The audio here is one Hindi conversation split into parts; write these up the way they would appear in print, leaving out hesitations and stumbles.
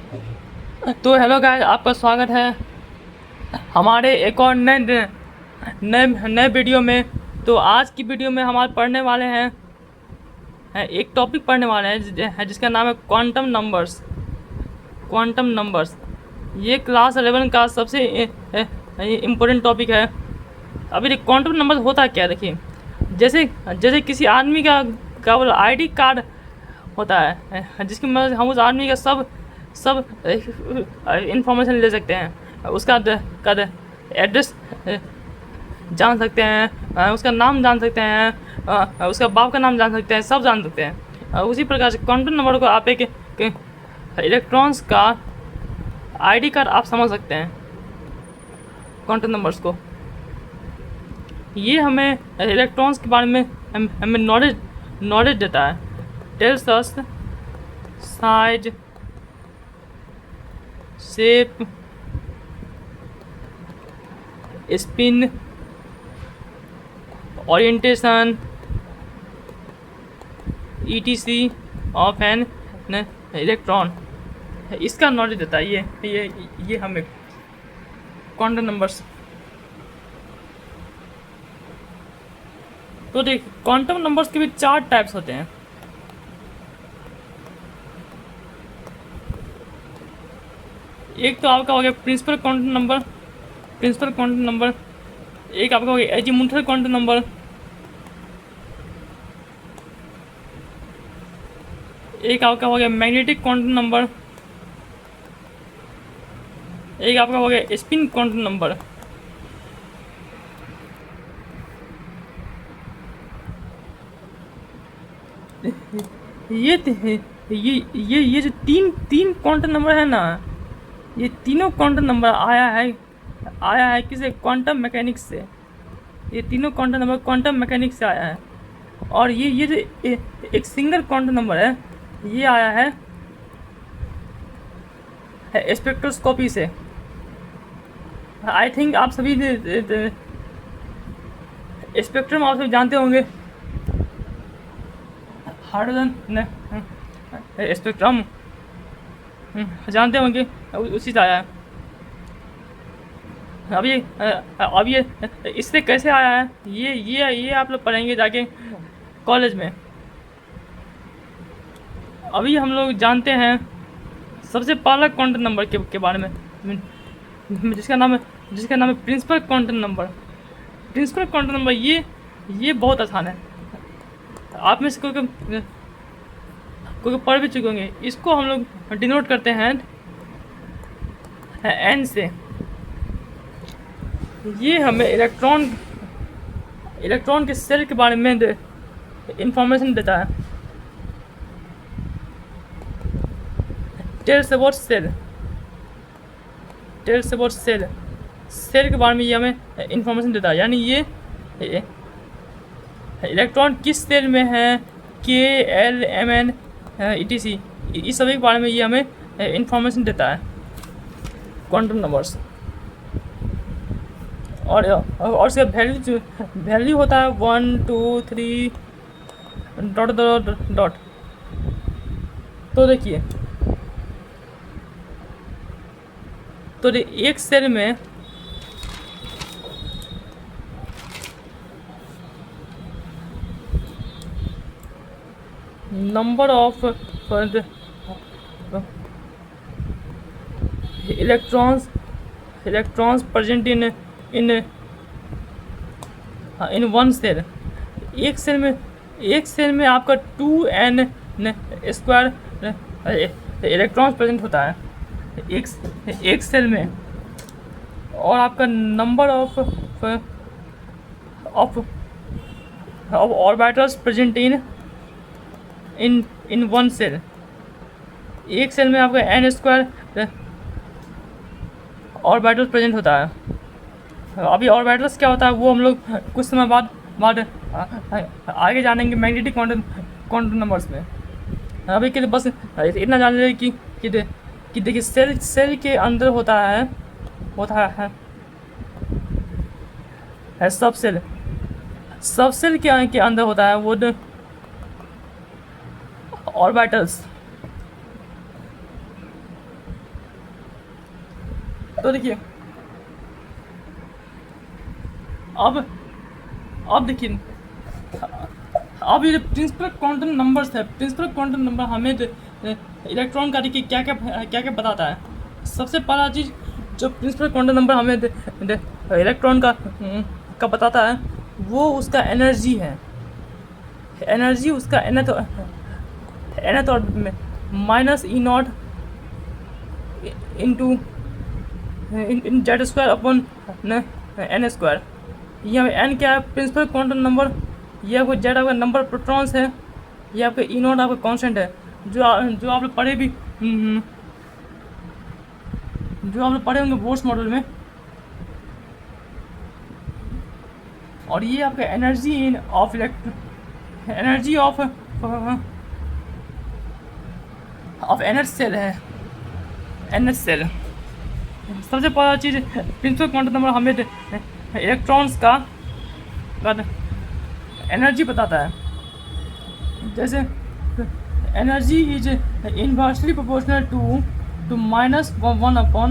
तो हेलो गाइस, आपका स्वागत है हमारे एक और नए नए नए वीडियो में। तो आज की वीडियो में हमारे पढ़ने वाले हैं एक टॉपिक पढ़ने वाले हैं जिसका नाम है क्वांटम नंबर्स। क्वांटम नंबर्स ये क्लास 11 का सबसे इम्पोर्टेंट टॉपिक है। अभी क्वांटम नंबर्स होता क्या है, देखिए। जैसे जैसे किसी आदमी का वो आईडी कार्ड होता है, जिसकी मदद से हम उस आदमी का सब सब इंफॉर्मेशन ले सकते हैं। उसका एड्रेस जान सकते हैं, उसका नाम जान सकते हैं, उसका बाप का नाम जान सकते हैं, सब जान सकते हैं। उसी प्रकार से क्वांटम नंबर को आप एक इलेक्ट्रॉन्स का आईडी कार्ड आप समझ सकते हैं। क्वांटम नंबर्स को ये हमें इलेक्ट्रॉन्स के बारे में हमें नॉलेज देता है। Tells us size, shape, spin, orientation, etc of an electron, इसका नॉलेज देता है ये हमें क्वांटम नंबर्स। तो देखिए, क्वांटम नंबर्स के भी 4 टाइप्स होते हैं। एक तो आपका हो गया प्रिंसिपल क्वांटम नंबर, एक आपका हो गया एजीमुथल क्वांटम नंबर, एक आपका हो गया मैग्नेटिक क्वांटम नंबर, एक आपका हो गया स्पिन क्वांटम नंबर। ये जो तीन क्वांटम नंबर है ना, ये तीनों क्वांटम नंबर आया है किसे? क्वांटम मैकेनिक्स से। ये तीनों क्वांटम नंबर क्वांटम मैकेनिक्स से आया है। और ये जो एक सिंगल क्वांटम नंबर है, ये आया है स्पेक्ट्रोस्कोपी से। आई थिंक आप सभी स्पेक्ट्रम आप सभी जानते होंगे। हाइड्रोजन स्पेक्ट्रम जानते होंगे, उसी से आया है। अब ये इससे कैसे आया है, ये आप लोग पढ़ेंगे जाके कॉलेज में। अभी हम लोग जानते हैं सबसे पहला क्वांटम नंबर के बारे में, जिसका नाम है principal quantum number. Principal quantum number ये बहुत आसान है। आप में से कोई पढ़ भी चुके होंगे। इसको हम लोग डिनोट करते हैं एन से। ये हमें इलेक्ट्रॉन के सेल के बारे में इंफॉर्मेशन देता है। टेल्स अबाउट सेल के बारे में ये हमें इंफॉर्मेशन देता है। यानी ये इलेक्ट्रॉन किस सेल में है, के, एल, एम, एन, ETC, इस सभी के बारे में ये हमें इंफॉर्मेशन देता है क्वांटम नंबर्स। और इसका वैल्यू होता है 1 2 3 ... तो देखिए, तो एक सेल में number of electrons present in one shell. एक सेल में आपका 2n स्क्वायर इलेक्ट्रॉन्स प्रेजेंट होता है एक सेल में। और आपका number of orbitals present in one shell. एक सेल में आपका n स्क्वायर ऑर्बिटल्स प्रेजेंट होता है। अभी ऑर्बिटल्स क्या होता है वो हम लोग कुछ समय बाद आगे जानेंगे मैग्नेटिक क्वांटम नंबर्स में। अभी के लिए बस इतना जान लीजिए कि देखिए, सेल के अंदर होता है सब सेल के अंदर होता है वो ऑर्बिटल्स। तो देखिए अब देखिए, अब ये प्रिंसिपल क्वांटम नंबर्स है, प्रिंसिपल क्वांटम नंबर हमें इलेक्ट्रॉन का देखिए क्या क्या बताता है। सबसे पहला चीज़ जो प्रिंसिपल क्वांटम नंबर हमें इलेक्ट्रॉन का बताता है वो उसका एनर्जी है। एनर्जी उसका nth ऑर्डर में minus E naught into in Z square upon N square. यहाँ एन क्या है, प्रिंसिपल क्वांटम नंबर। ये आपको जेड आपका नंबर प्रोटॉन्स है, ये आपका ई नॉट आपका कांस्टेंट है, जो आप लोग पढ़े भी जो आप लोग पढ़े होंगे बोर्स मॉडल में। और ये आपका energy in of energy of energy shell है, एनर्जी सेल। सबसे पहला चीज़ प्रिंसिपल क्वांटम नंबर हमें इलेक्ट्रॉन्स का एनर्जी बताता है। जैसे energy is inversely proportional to minus 1 upon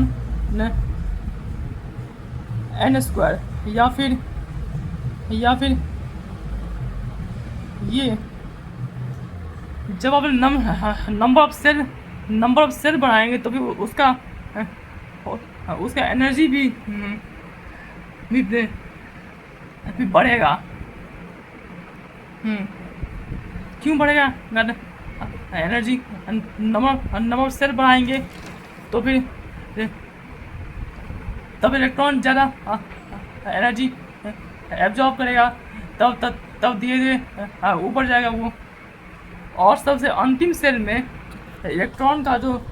N square, या फिर ये जब आप नंबर ऑफ सेल बढ़ाएंगे तो फिर उसका एनर्जी भी बढ़ेगा। क्यों बढ़ेगा? एनर्जी नंबर ऑफ सेल बढ़ाएंगे तो फिर तब इलेक्ट्रॉन ज़्यादा एनर्जी एब्जॉर्ब करेगा, तब धीरे धीरे ऊपर जाएगा वो। और सबसे अंतिम सेल में इलेक्ट्रॉन का जो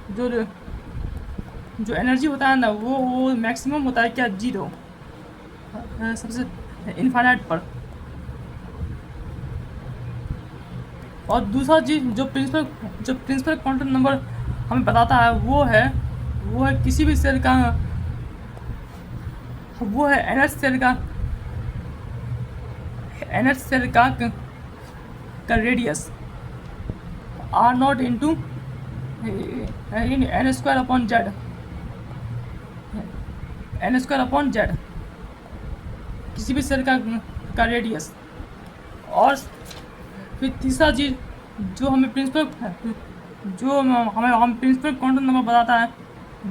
एनर्जी होता है ना वो मैक्सिमम होता है क्या, 0, सबसे इनफाइनाइट पर। और दूसरा चीज़ जो प्रिंसिपल क्वांटम नंबर हमें बताता है वो है किसी भी सेल का, वो है एनर्जी सेल का radius r naught into n square upon Z, किसी भी सेल का रेडियस। और फिर तीसरा चीज़ जो हमें प्रिंसिपल क्वांटम नंबर बताता है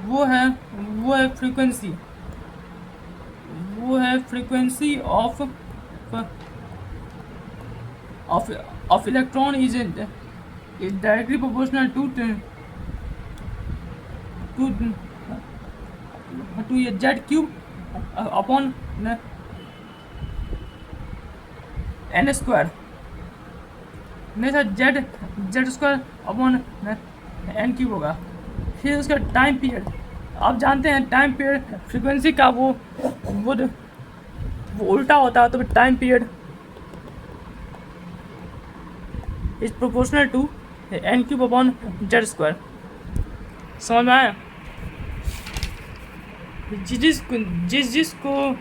वो है frequency of electron is directly proportional to ये Z cube upon N square, नहीं sir Z square upon N cube होगा। फिर उसका टाइम पीरियड, आप जानते हैं टाइम पीरियड फ्रीक्वेंसी का वो उल्टा होता है, तो फिर time period is proportional to n cube upon Z square. समझ में आया? जिसको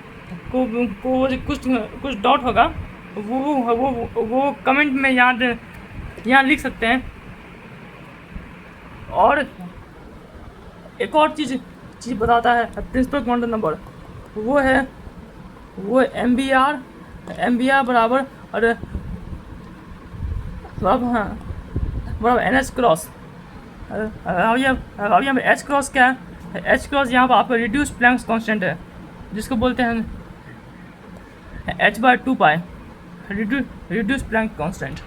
कुछ डाउट होगा वो कमेंट में यहाँ लिख सकते हैं। और एक और चीज़ बताता है प्रिंसिपल क्वांटम नंबर, वो है एम बी आर बराबर एन एच क्रॉस। अभी यहाँ पे एच क्रॉस क्या है? एच क्रॉस यहाँ पर आपका रिड्यूस प्लैंक्स कांस्टेंट है, जिसको बोलते हैं h/2 पाई, रिड्यूस प्लैंक कांस्टेंट।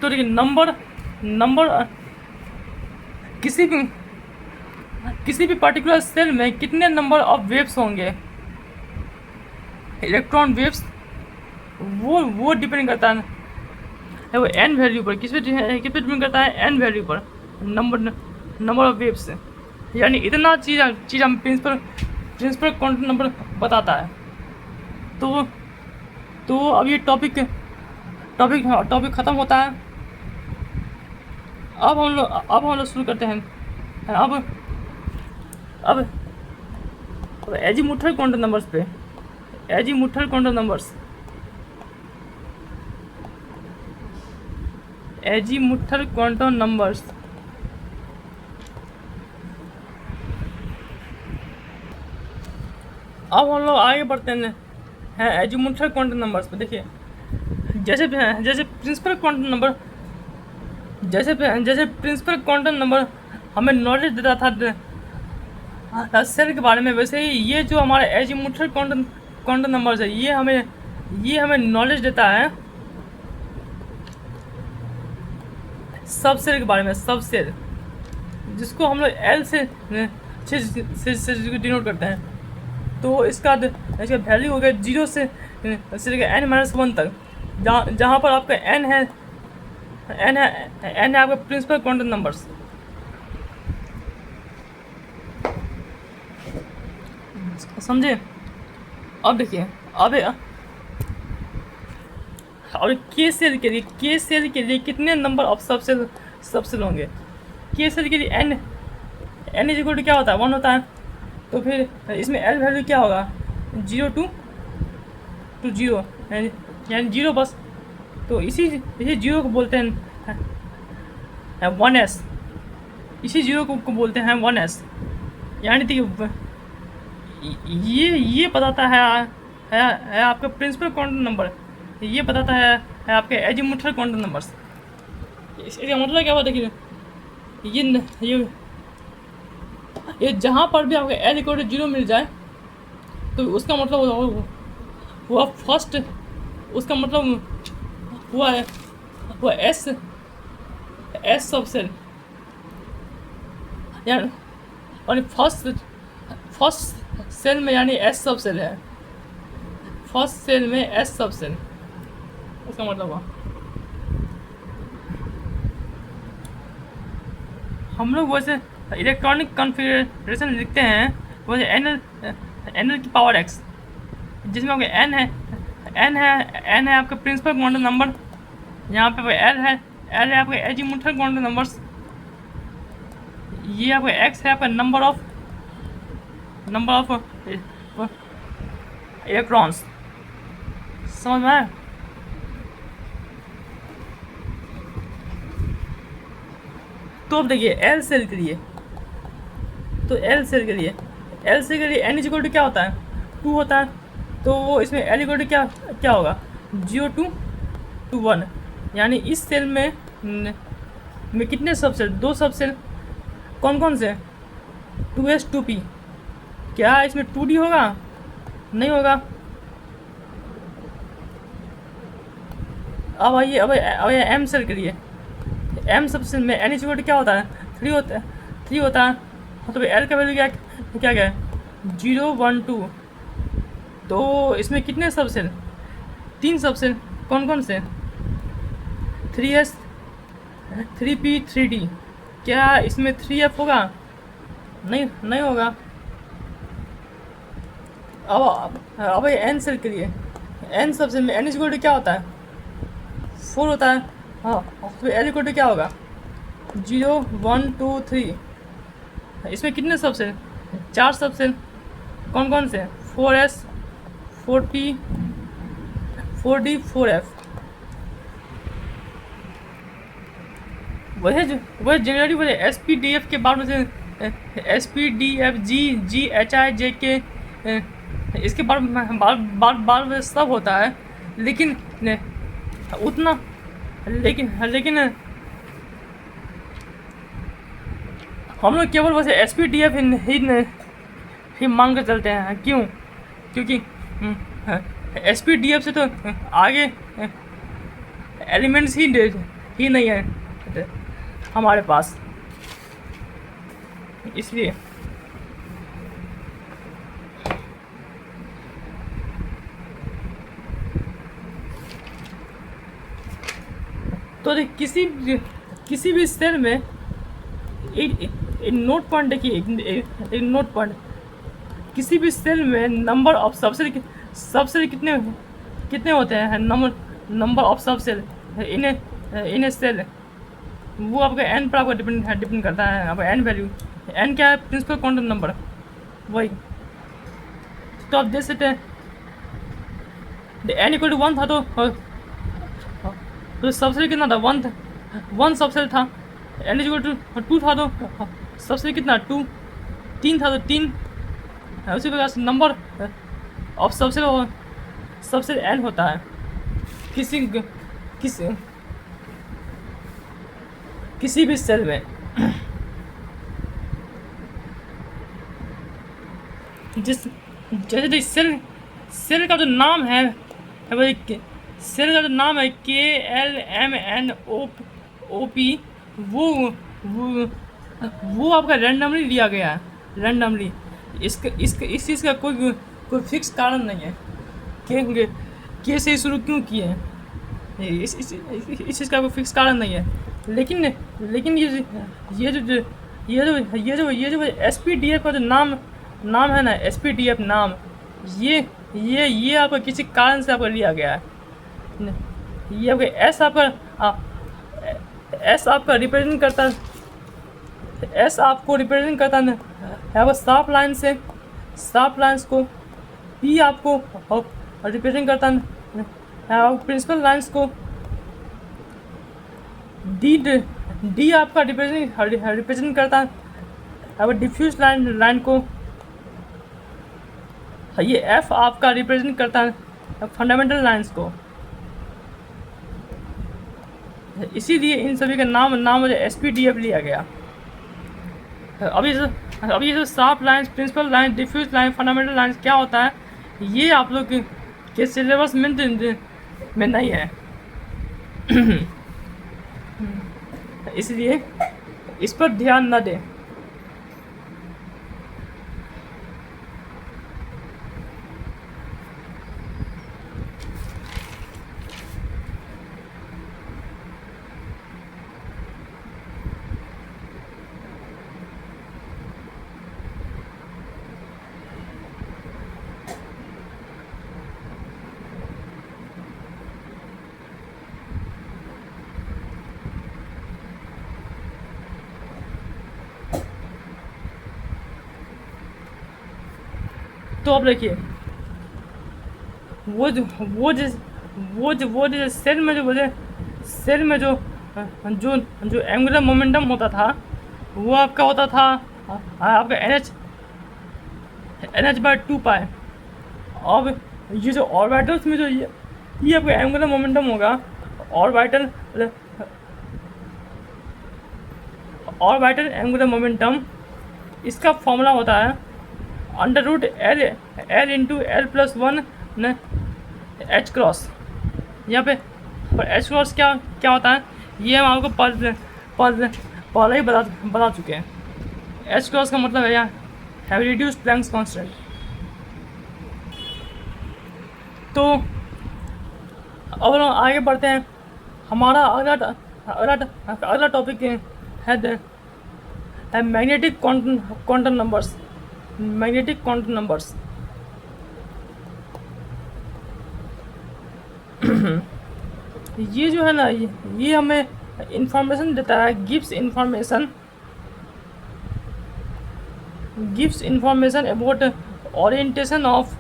तो देखिए नंबर किसी भी पर्टिकुलर सेल में कितने नंबर ऑफ वेव्स होंगे, इलेक्ट्रॉन वेव्स, वो डिपेंड करता है वो एन वैल्यू पर। किस पे डिपेंड करता है? एन वैल्यू पर, नंबर ऑफ वेव्स। यानी इतना चीज़ हम प्रिंसिपल क्वांटम नंबर बताता है। तो अब ये टॉपिक ख़त्म होता है। अब हम लोग शुरू करते हैं। अब एजीमुथल क्वांटम नंबर्स पे, एजीमुथल क्वांटम नंबर्स अब हम लोग आगे बढ़ते हैं एजीमुथल क्वांटम नंबर्स पे। देखिए जैसे जैसे प्रिंसिपल क्वांटम नंबर जैसे प्रिंसिपल क्वांटम नंबर हमें नॉलेज देता था सेल के बारे में, वैसे ही ये जो हमारे एजीमुथल क्वांटम नंबर्स है ये हमें नॉलेज देता है सब सेल के बारे में। सब सेल जिसको हम लोग एल से डिनोट करते हैं। तो इसका वैल्यू हो गया 0 से लेकर n-1 तक, जहाँ पर आपका n है आपका प्रिंसिपल क्वांटम नंबर्स। समझे? अब देखिए और के सेल के लिए कितने नंबर ऑफ सबसेल होंगे? के सेल के लिए n इज इक्वल टू क्या होता है? 1 होता है। तो फिर इसमें l वैल्यू क्या होगा? 0 to 0 यानी 0 बस। तो इसी 0 को बोलते हैं 1s। इसी 0 को बोलते हैं 1s। यानी देखिए ये बताता है आपका प्रिंसिपल क्वांटम नंबर, ये बताता है आपके एजीमुथल क्वांटम नंबर्स। इसका मतलब क्या हुआ? देखिए ये जहाँ पर भी आपको l इक्वल टू 0 मिल जाए तो उसका मतलब हुआ फर्स्ट, उसका मतलब हुआ एस सबसेल। यानी और फर्स्ट सेल में यानी एस सबसेल है, फर्स्ट सेल में एस सबसेल, उसका मतलब हुआ। हम लोग वैसे इलेक्ट्रॉनिक कॉन्फ़िगरेशन लिखते हैं वैसे एन की पावर x, जिसमें आपका n है आपका प्रिंसिपल क्वांटम नंबर। यहाँ पे l है आपका एजीमुथल क्वांटम नंबर्स। ये आपका x है आपका नंबर ऑफ इलेक्ट्रॉन्स। समझ में आया? तो अब देखिए एल सेल के लिए n इक्वल टू क्या होता है? 2 होता है। तो वो इसमें l इक्वल टू क्या होगा? 0 to 1। यानी इस सेल में कितने सबसेल? 2 सबसेल। कौन से? 2s 2p। क्या इसमें 2d होगा? नहीं होगा। अब आइए m सेल के लिए। m सबसेल में n इक्वल टू क्या होता है? 3 होता है। तो l का वैल्यू क्या है? 0 1 2। तो इसमें कितने सबसेल? 3 सबसेल। कौन से? 3s 3p 3d। क्या इसमें 3f होगा? नहीं होगा। अब n सेल के लिए n सबसेल में n इक्वल टू क्या होता है? 4 होता है। हाँ, तो l इक्वल टू क्या होगा? 0 1 2 3। इसमें कितने सबसेल? 4 सबसेल। कौन से? 4s 4p 4d 4f। वह जनरली वह SPDF के बाद में से SPDF GHI JK इसके बाद में सब होता है। लेकिन हम लोग केवल वैसे SPDF ही मांग कर चलते हैं। क्यों? क्योंकि SPDF से तो आगे एलिमेंट्स ही नहीं है हमारे पास, इसलिए। तो किसी भी सेल में एक नोट पॉइंट देखिए, एक नोट पॉइंट। किसी भी सेल में नंबर ऑफ सबसेल कितने होते हैं? Number of subshell in a shell, वो आपका n पर आपका डिपेंड करता है। आपका n वैल्यू, n क्या है? प्रिंसिपल क्वांटम नंबर, वही। तो आप देख सकते हैं n इक्वल टू 1 था तो सबसेल कितना था? 1 था। 1 सबसेल था। n इक्वल टू 2 था तो सबसेल कितना? 2। 3 था तो 3। उसी प्रकार से और सबसे एन होता है किसी किसी किसी भी सेल में। जैसे सेल का जो नाम है भाई, सेल का जो नाम है KLMNOP, वो आपका रैंडमली लिया गया है, रैंडमली। इस चीज़ का कोई फिक्स कारण नहीं है कि कैसे शुरू क्यों किए हैं, इस चीज़ का कोई फिक्स कारण नहीं है। लेकिन ये जो SPDF का जो नाम है ना, SPDF नाम, ये आपका किसी कारण से आपका लिया गया है। ये आपका एस आपका रिप्रेजेंट करता है, एस आपको रिप्रेजेंट करता है आपका साफ लाइन्स को। पी आपको रिप्रेजेंट करता है प्रिंसिपल लाइन्स को। डी आपका रिप्रेजेंट करता है आपका डिफ्यूज लाइन को। ये एफ आपका रिप्रेजेंट करता है फंडामेंटल लाइन्स को। इसीलिए इन सभी का नाम SPDF लिया गया। अभी जो sharp lines, principal line, diffuse line, fundamental lines क्या होता है, ये आप लोग के सिलेबस में नहीं है। इसलिए इस पर ध्यान न दें। तो अब देखिए, वो जो सेल में जो एंगुलर मोमेंटम होता था, वो आपका होता था आपका NH/2π। अब ये जो ऑर्बिटल्स में जो ये आपका एंगुलर मोमेंटम होगा, ऑर्बिटल एंगुलर मोमेंटम, इसका फॉर्मूला होता है √L into L+1 H cross. यहाँ पे H क्रॉस क्या होता है, ये हम आपको पहले ही बता चुके हैं। H क्रॉस का मतलब है यहाँ हैव रिड्यूस्ड प्लैंक्स कांस्टेंट। तो अब हम आगे बढ़ते हैं। हमारा अगला टॉपिक है magnetic quantum numbers. Magnetic quantum numbers ये जो है ना, ये हमें इंफॉर्मेशन देता है, gives information about orientation of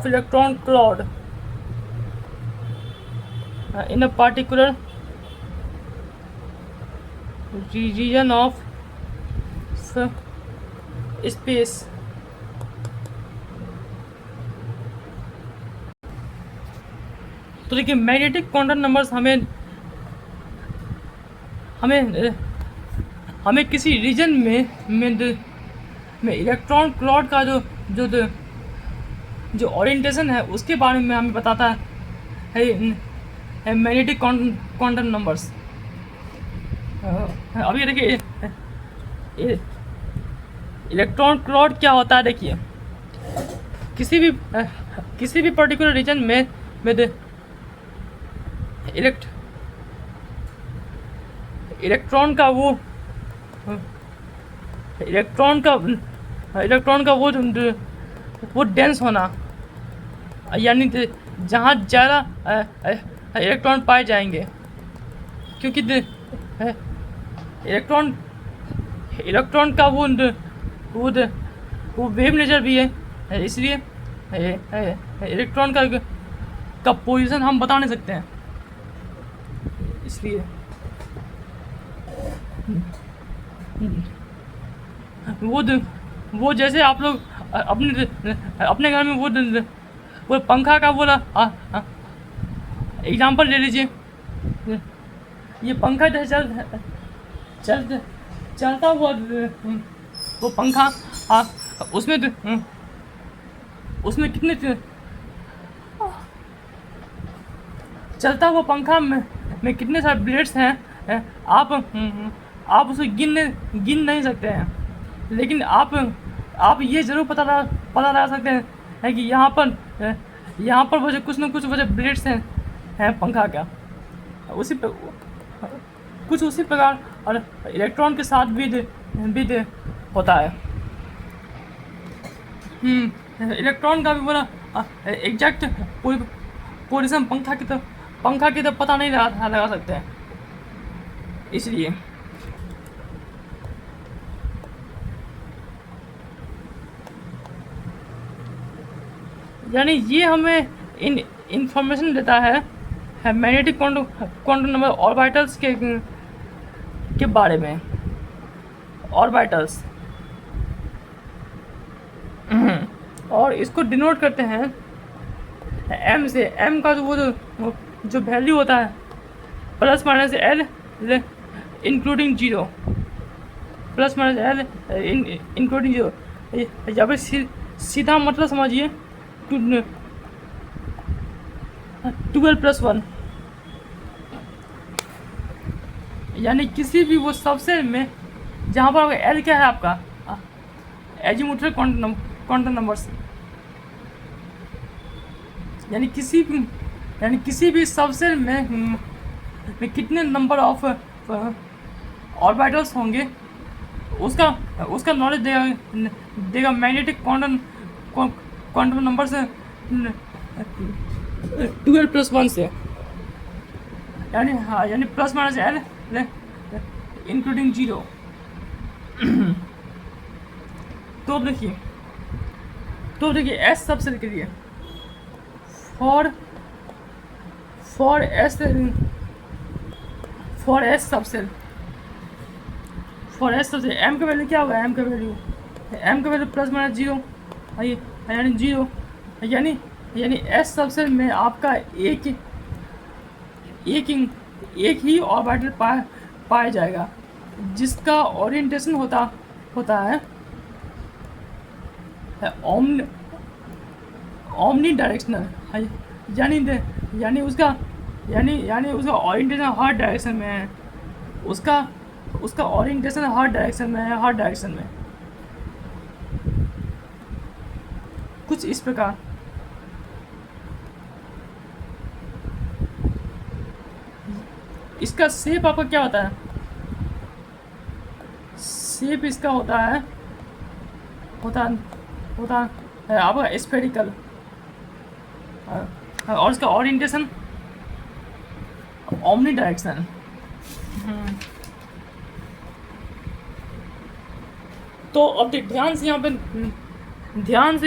electron cloud in a particular region of space। तो देखिए, मैग्नेटिक क्वांटम नंबर्स हमें किसी रीजन में इलेक्ट्रॉन क्लाउड का जो ओरिएंटेशन है, उसके बारे में हमें बताता है मैग्नेटिक क्वांटम नंबर्स। अभी देखिए, इलेक्ट्रॉन क्लाउड क्या होता है। देखिए, किसी भी पर्टिकुलर रीजन में इलेक्ट्रॉन का वो डेंस होना, यानी जहाँ ज़्यादा इलेक्ट्रॉन पाए जाएंगे, क्योंकि इलेक्ट्रॉन का वो वेव नेचर भी है, इसलिए इलेक्ट्रॉन का पोजीशन हम बता नहीं सकते हैं। इसलिए वो वो जैसे आप लोग अपने अपने घर में वो पंखा का बोला एग्जांपल ले लीजिए। ये पंखा जैसे चल चलता हुआ वो पंखा उसमें उसमें कितने चलता हुआ पंखा में कितने सारे ब्लेड्स हैं, आप उसे गिन नहीं सकते हैं। लेकिन आप ये ज़रूर पता लगा सकते हैं कि यहाँ पर वजह कुछ न कुछ वजह ब्लेड्स हैं पंखा का। उसी प्रकार और इलेक्ट्रॉन के साथ भी होता है। इलेक्ट्रॉन का भी बोला एग्जैक्ट पोजीशन पंखा की तो पता नहीं लगा सकते हैं, इसलिए यानी ये हमें इंफॉर्मेशन देता है मैग्नेटिक क्वांटम नंबर ऑर्बिटल्स के बारे में। ऑर्बिटल्स और इसको डिनोट करते हैं एम से। एम का जो वैल्यू होता है plus minus L including zero, plus minus L including zero. या फिर सीधा मतलब समझिए 12+1, यानी किसी भी वो सबसेट में जहाँ पर एल क्या है आपका एजीमुथल क्वांटम नंबर्स, यानी किसी भी सबसेट में कितने नंबर ऑफ ऑर्बिटल्स होंगे उसका नॉलेज देगा मैग्नेटिक क्वांटम नंबर से 12+1 से, यानी plus minus L including zero. तो देखिए एस सबसेट के लिए फॉर एस सबसेट एम का वैल्यू क्या होगा? एम का वैल्यू प्लस माइनस जीरो, यानी जीरो, यानी एस सबसेट में आपका एक ही ऑर्बिटल पाया जाएगा जिसका ओरिएंटेशन होता है ओमनी डायरेक्शनल, यानी उसका ओरिएंटेशन हर डायरेक्शन में है। उसका ओरिएंटेशन हर डायरेक्शन में कुछ इस प्रकार। इसका शेप आपका क्या होता है? शेप इसका होता है आपका स्फेरिकल, और इसका ओरिएंटेशन ओमनी डायरेक्शन। तो अब ध्यान से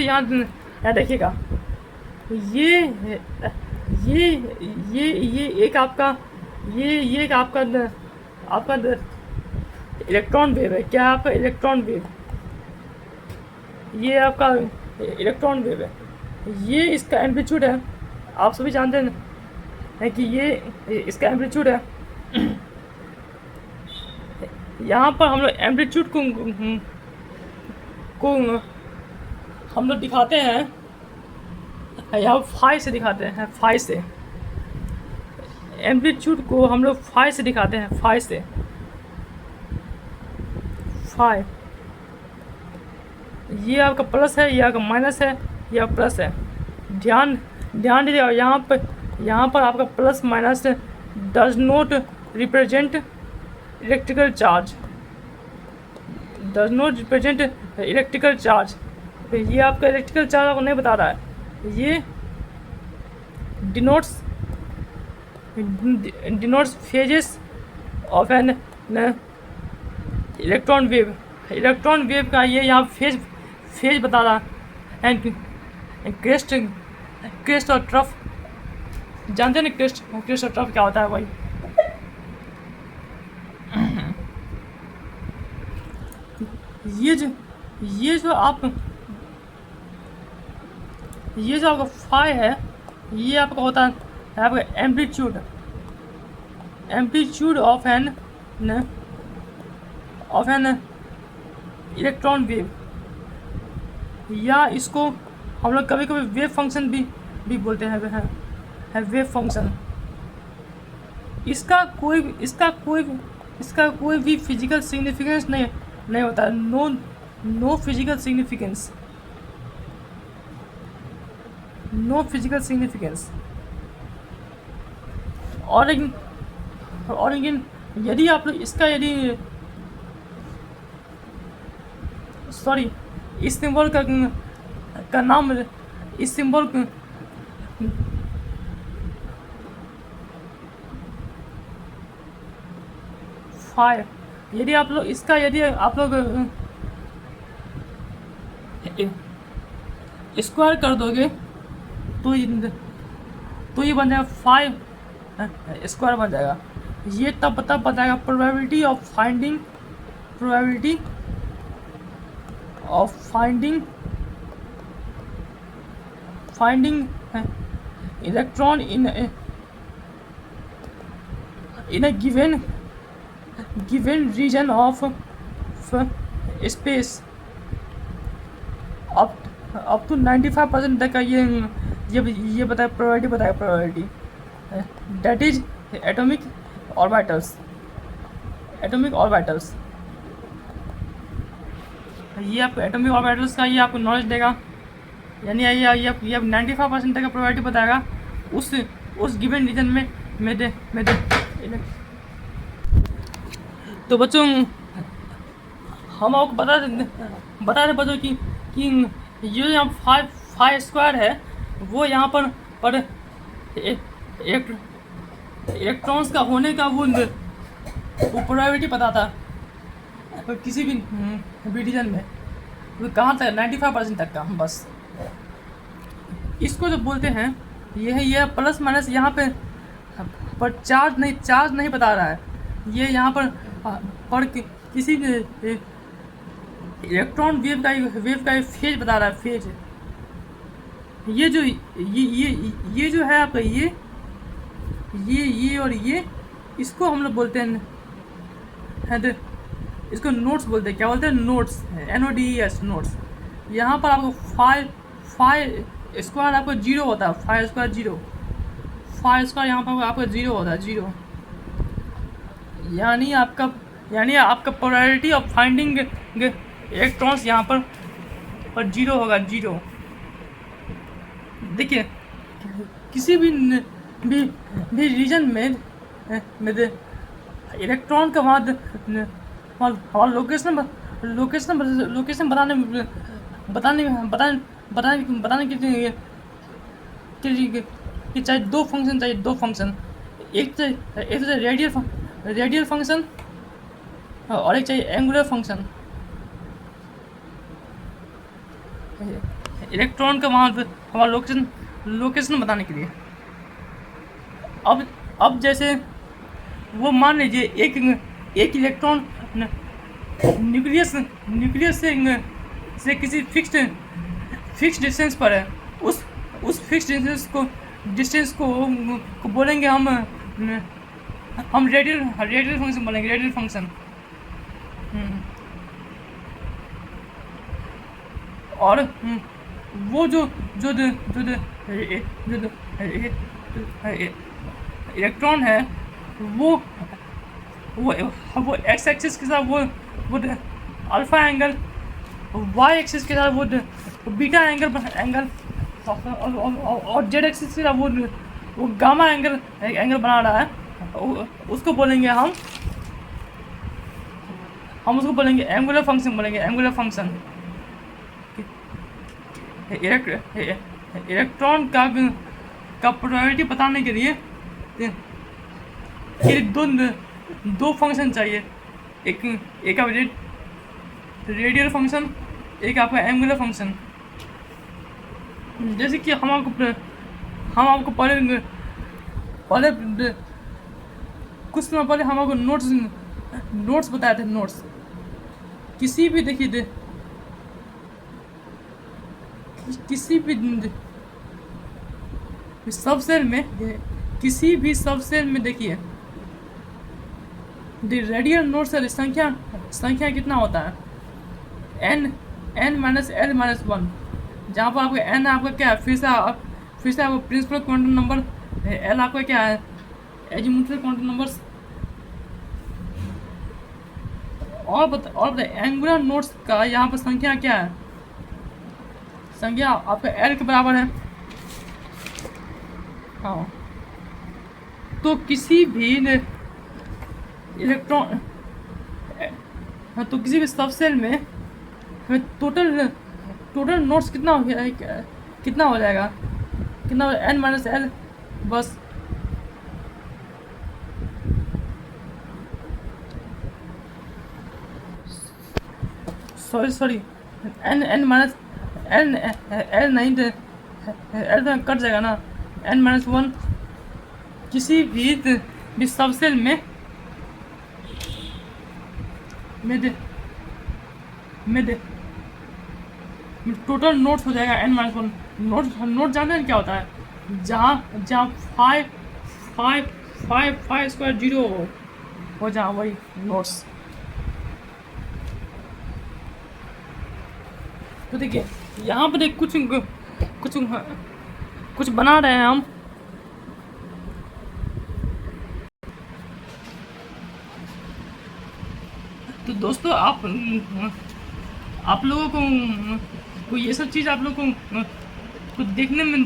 यहाँ देखिएगा, ये एक आपका इलेक्ट्रॉन वेव है। क्या आपका इलेक्ट्रॉन वेव? ये आपका इलेक्ट्रॉन वेव है। ये इसका एम्पलीट्यूड है। आप सभी जानते हैं कि ये इसका एम्पलीट्यूड है। यहाँ पर हम लोग एम्पलीट्यूड को हम लोग दिखाते हैं, यहाँ फाई से दिखाते हैं। फाई से एम्पलीट्यूड को हम लोग फाई से दिखाते हैं। फाई ये आपका प्लस है, ये आपका माइनस है, ये आपका प्लस है। ध्यान दीजिएगा, यहाँ पर आपका plus minus does not represent electrical charge, ये आपका इलेक्ट्रिकल चार्ज आपको नहीं बता रहा है। ये denotes phases of an electron wave. Electron wave का ये यहाँ फेज बता रहा है। क्रेस्ट और ट्रफ, जानते हैं ना क्रेस्ट और ट्रफ क्या होता है भाई? ये जो ये जो आप ये जो आपका फाई है, ये आपका होता है आपका amplitude of an electron wave, या इसको हम लोग कभी कभी वेव फंक्शन भी बोलते हैं वेव फंक्शन। इसका कोई भी फिजिकल सिग्निफिकेंस नहीं होता, नो फिजिकल सिग्निफिकेंस। और लेकिन यदि आप लोग इसका इस सिंबल का नाम, इस सिंबल फायर, यदि आप लोग स्क्वायर कर दोगे तो ये बन जाएगा 5 स्क्वायर बन जाएगा। ये तब बताएगा probability of finding electron in a given region of space up to 95% तक का ये बताया probability that is atomic orbitals. ये आपको एटॉमिक ऑर्बिटल्स का ये आपको नॉलेज देगा, यानी ये 95% तक का प्रोबेबिलिटी बताएगा उस गिवन रीजन में दे। तो बच्चों हम आपको बता दें बच्चों कि ये यहाँ 5 स्क्वायर है, वो यहाँ पर इलेक्ट्रॉन्स का होने का वो प्रोबेबिलिटी बताता है किसी भी रीजन में, वो कहाँ तक 95% तक का। बस इसको जो बोलते हैं ये प्लस माइनस यहाँ पर चार्ज नहीं बता रहा है, ये यहाँ पर किसी इलेक्ट्रॉन वेव का फेज बता रहा है, फेज। ये जो है आपका ये और ये, इसको हम लोग बोलते हैं इसको नोट्स बोलते हैं। क्या बोलते हैं? Notes, NODES, notes. यहाँ पर आपको 5 स्क्वायर आपको 0 होता है, 5 स्क्वायर 0, 5 स्क्वायर यहाँ पर आपका 0 होता है, 0। यानी आपका प्रोबेबिलिटी ऑफ फाइंडिंग इलेक्ट्रॉन्स यहाँ पर 0 होगा, 0। देखिए किसी भी रीजन में इलेक्ट्रॉन का हमारा लोकेशन बताने के लिए चाहिए दो फंक्शन, एक तो रेडियल फंक्शन और एक चाहिए एंगुलर फंक्शन। इलेक्ट्रॉन का वहाँ हमारा लोकेशन बताने के लिए। अब जैसे वो मान लीजिए एक इलेक्ट्रॉन न्यूक्लियस से किसी फिक्स्ड डिस्टेंस पर है, उस फिक्स्ड डिस्टेंस को बोलेंगे हम रेडियल फंक्शन बोलेंगे, रेडियल फंक्शन। और वो जो इलेक्ट्रॉन है वो एक्स एक्सिस के साथ वो अल्फा एंगल, वाई एक्सिस के साथ वो बीटा एंगल और जेड एक्सिस के साथ वो गामा एंगल बना रहा है। उसको बोलेंगे हम उसको बोलेंगे एंगुलर फंक्शन। इलेक्ट्रॉन का प्रोबेबिलिटी बताने के लिए दो फंक्शन चाहिए, एक आपका रेडियल फंक्शन, एक आपका एंगुलर फंक्शन। जैसे कि हम आपको पहले कुछ समय पहले हम आपको नोट्स बताए थे। किसी भी देखिए किसी भी सब सेल में, किसी भी सब सेल में देखिए रेडियल नोड से संख्या कितना होता है, n माइनस l माइनस 1, जहाँ पर आपका n आपका क्या है, फिर से आपका प्रिंसिपल क्वांटम नंबर, l आपका क्या है एजिमुथल क्वांटम नंबर। और बताइए एंगुलर नोड्स का यहाँ पर संख्या क्या है, संख्या आपका l के बराबर है। हाँ, तो किसी भी इलेक्ट्रॉन, तो किसी भी सब सेल में हमें टोटल नोट्स कितना हो गया, कितना हो जाएगा, कितना n माइनस l, बस सॉरी n माइनस l नहीं, l तो कट जाएगा ना, n माइनस 1 किसी भी सब सेल में टोटल नोट्स हो जाएगा n माइनस 1। नोट जानते हैं क्या होता है, जहाँ 5 स्क्वायर 0 हो जहाँ, वही नोट्स। तो देखिए यहाँ पर कुछ बना रहे हैं हम, तो दोस्तों आप लोगों को ये सब चीज़ आप लोगों को देखने में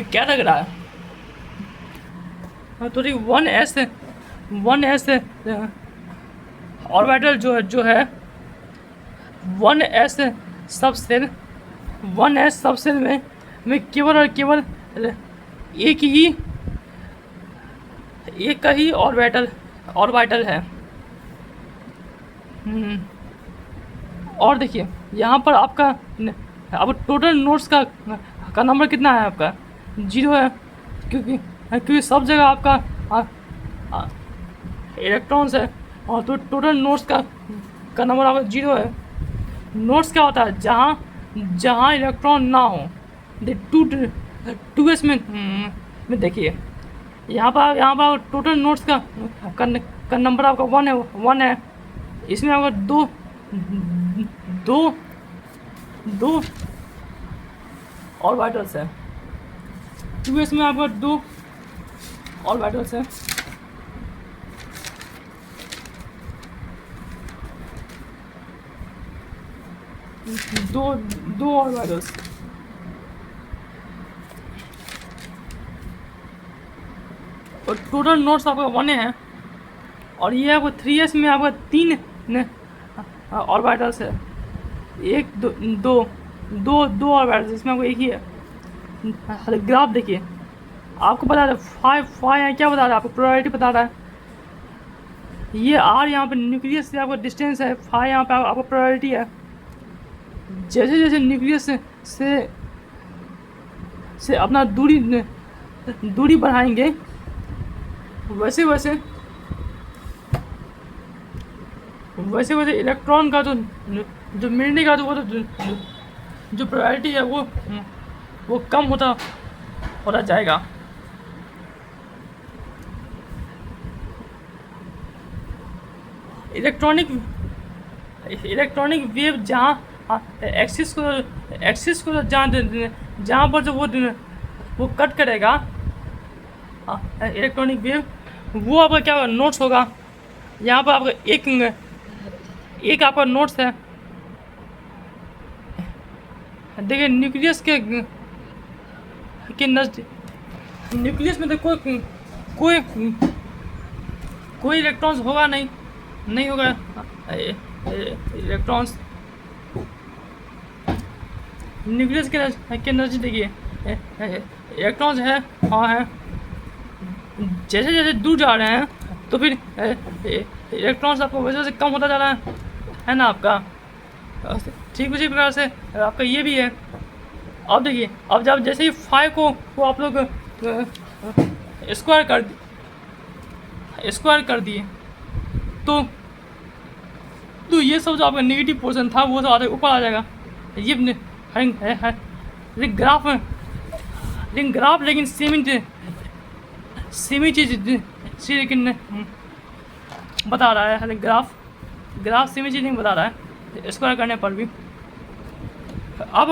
क्या लग रहा है, थोड़ी 1s ऑर्बिटल जो है 1s सब सेल, 1s सब सेल में केवल और केवल एक ही ऑर्बिटल है। और देखिए यहाँ पर आपका अब टोटल नोड्स का नंबर कितना है, आपका 0 है, क्योंकि सब जगह आपका इलेक्ट्रॉन्स है, और तो टोटल नोड्स का नंबर आपका 0 है। नोड्स क्या होता है, जहाँ इलेक्ट्रॉन ना हो, 2s में देखिए यहाँ पर टोटल नोड्स का नंबर आपका 1 है। इसमें आपका दो ऑर्बिटल्स है, 2s में आपका 2 ऑर्बिटल्स है। दो ऑर्बिटल्स, और टोटल नोड्स आपका 1 है। और ये आपको 3s में आपका 3 ऑर्बिटल्स है, 1 2 ऑर्बिटल्स, इसमें आपको एक ही है। ग्राफ देखिए, आपको बता रहा है 5 है, क्या बता रहा है आपको, प्रोबेबिलिटी बता रहा है। ये r यहाँ पे न्यूक्लियस से आपका डिस्टेंस है, 5 यहाँ पे आपका प्रोबेबिलिटी है। जैसे जैसे न्यूक्लियस से अपना दूरी बढ़ाएंगे, वैसे वैसे इलेक्ट्रॉन का जो मिलने का जो प्रोबेबिलिटी है वो कम होता जाएगा। इलेक्ट्रॉनिक वेव जहाँ एक्सिस को जहाँ पर जो वो कट करेगा इलेक्ट्रॉनिक वेव, वो आपका क्या होगा, नोट्स होगा। यहाँ पर आपका एक आपका नोट्स है। देखिए न्यूक्लियस के नज़दीक, न्यूक्लियस में तो कोई इलेक्ट्रॉन्स होगा नहीं होगा इलेक्ट्रॉन्स। न्यूक्लियस के नज़दीक देखिए इलेक्ट्रॉन्स है, हाँ है। जैसे जैसे दूर जा रहे हैं तो फिर इलेक्ट्रॉन्स आपको वैसे कम होता जा रहा है ना आपका। ठीक उसी प्रकार से आपका ये भी है। अब देखिए, अब जब जैसे ही 5 को वो आप लोग स्क्वायर कर दिए, तो तो ये सब जो आपका नेगेटिव पोर्शन था वो सब ऊपर आ जाएगा। ये ग्राफ है, लेकिन ग्राफ लेकिन सेमी चीज लेकिन बता रहा है, लेकिन ग्राफ सेमी चीज नहीं बता रहा है स्क्वायर करने पर भी। अब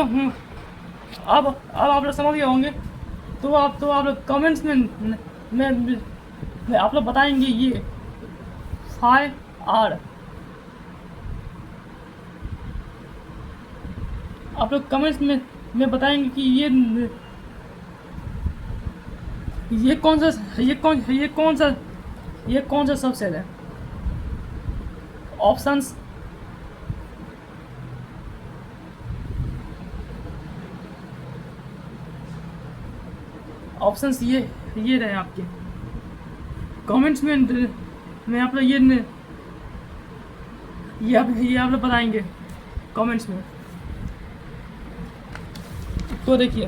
आप लोग समझ गए होंगे। तो आप लोग कमेंट्स में आप लोग बताएंगे ये फाई आर। आप लोग कमेंट्स में बताएंगे कि ये कौन सा सबसेट है। ऑप्शंस ये रहे आपके कमेंट्स में आप लोग ये आप लोग बताएंगे कमेंट्स में। तो देखिए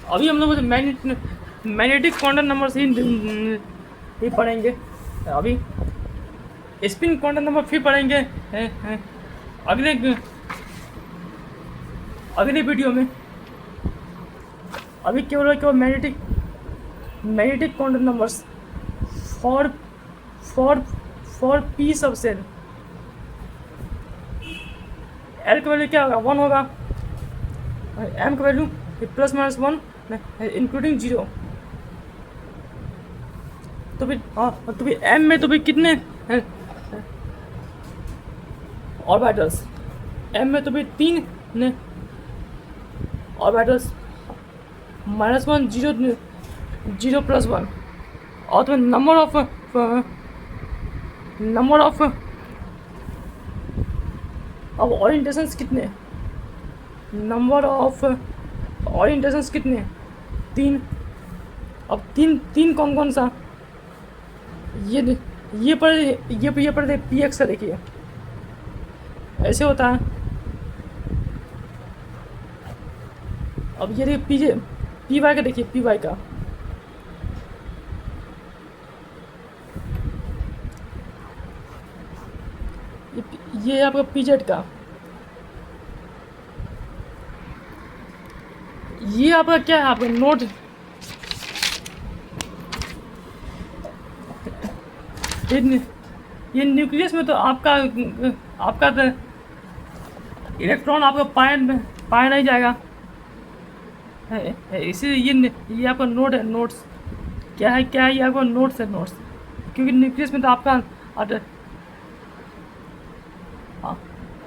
अभी हम लोग मैग्नेटिक क्वांटम नंबर से ही पढ़ेंगे। अभी स्पिन क्वांटम नंबर फिर पढ़ेंगे अगले वीडियो में। अभी केवल magnetic quantum numbers for P subset. L का वैल्यू क्या होगा, 1 होगा। एम का वैल्यू +-1 इंक्लूडिंग 0। तो फिर एम में तो फिर कितने ऑर्बिटल्स? एम में तो फिर 3 ऑर्बिटल्स, -1 0 +1। और तो नंबर ऑफ अब ओरिएंटेशंस कितने? नंबर ऑफ ओरिएंटेशंस कितने? 3। अब तीन कौन सा? ये पढ़े PX से। देखिए ऐसे होता है। अब ये देखिए PY का, देखिए PY का ये आपका PZ का, ये आपका क्या है, आपका नोट। ये न्यूक्लियस में तो आपका तो इलेक्ट्रॉन आपका पाया नहीं जाएगा, इसीलिए ये आपका नोड है। नोट्स क्या है ये आपका नोट्स है। क्योंकि न्यूक्लियस में तो आपका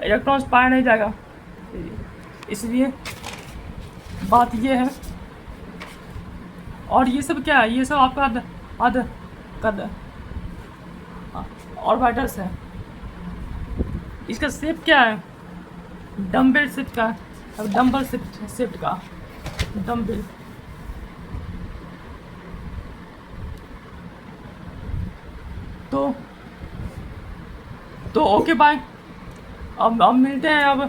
इलेक्ट्रॉन्स पाया नहीं जाएगा, इसलिए बात ये है। और ये सब क्या है? ये सब आपका ऑर्बिटल्स है। इसका शेप क्या है? डम्बल शेप का, डम्बल शेप का डम्बल। तो ओके बाय। अब मिलते हैं अब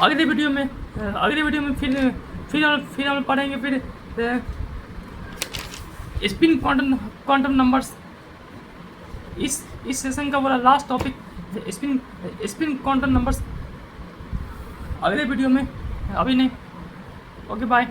अगले वीडियो में। फिर हम पढ़ेंगे फिर स्पिन क्वांटम नंबर्स। इस सेशन का बोला last topic spin quantum numbers अगले वीडियो में, अभी नहीं। Okay bye.